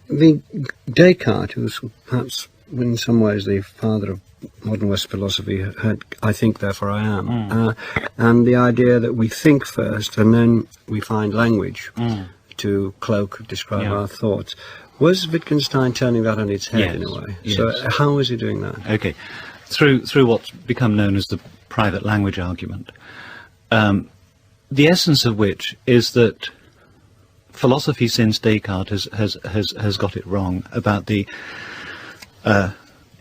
Descartes, who was perhaps in some ways the father of modern West philosophy, had "I think, therefore I am," and the idea that we think first and then we find language to describe our thoughts. Was Wittgenstein turning that on its head in a way? Yes. So how was he doing that? Okay, through what's become known as the private language argument, the essence of which is that philosophy since Descartes has got it wrong about the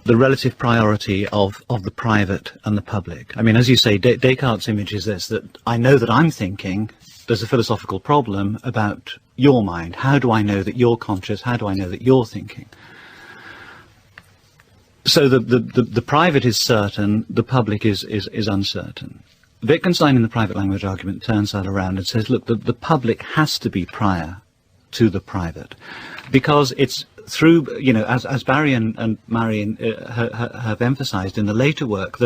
relative priority of the private and the public. I mean, as you say, Descartes' image is this, that I know that I'm thinking. There's a philosophical problem about your mind. How do I know that you're conscious? How do I know that you're thinking? So the private is certain, the public is uncertain. Wittgenstein in the private language argument turns that around and says, look, the public has to be prior to the private, because it's through, as Barry and Marion have emphasized in the later work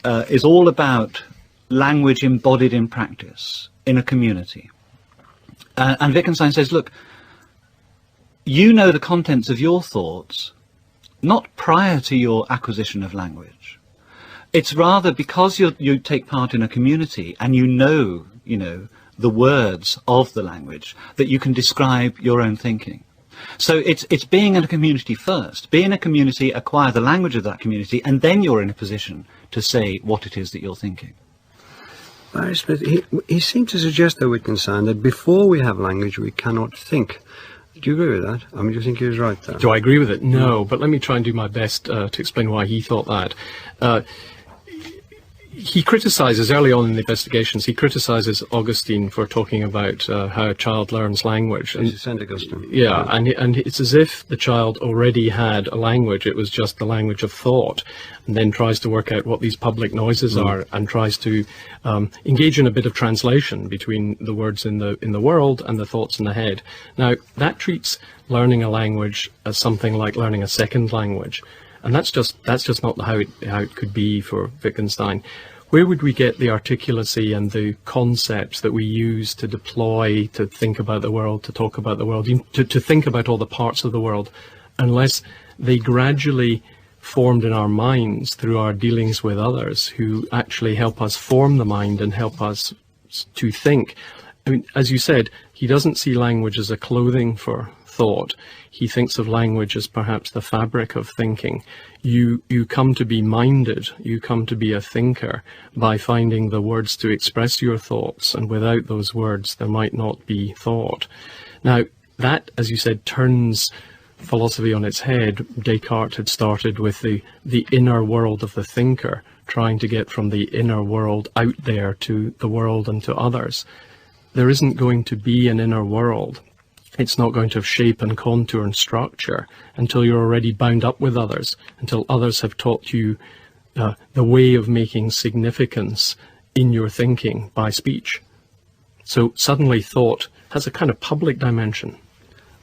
is all about language embodied in practice in a community. And Wittgenstein says, look, you know the contents of your thoughts not prior to your acquisition of language. It's rather because you take part in a community and you know the words of the language that you can describe your own thinking. So it's being in a community first. Be in a community, acquire the language of that community, and then you're in a position to say what it is that you're thinking. Barry Smith, he seemed to suggest, though, Wittgenstein, that before we have language we cannot think. Do you agree with that? I mean, do you think he was right there? Do I agree with it? No, but let me try and do my best to explain why he thought that. He criticizes, early on in the investigations, he criticizes Augustine for talking about how a child learns language. And, St. Augustine. Yeah, and it's as if the child already had a language. It was just the language of thought, and then tries to work out what these public noises are, and tries to engage in a bit of translation between the words in the world and the thoughts in the head. Now, that treats learning a language as something like learning a second language. And that's just not how it could be for Wittgenstein. Where would we get the articulacy and the concepts that we use to deploy, to think about the world, to talk about the world, to think about all the parts of the world, unless they gradually formed in our minds through our dealings with others who actually help us form the mind and help us to think? I mean, as you said, he doesn't see language as a clothing for thought. He thinks of language as perhaps the fabric of thinking. You come to be minded, you come to be a thinker by finding the words to express your thoughts, and without those words there might not be thought. Now that, as you said, turns philosophy on its head. Descartes had started with the inner world of the thinker, trying to get from the inner world out there to the world and to others. There isn't going to be an inner world. It's not going to have shape and contour and structure until you're already bound up with others, until others have taught you the way of making significance in your thinking by speech. So suddenly thought has a kind of public dimension.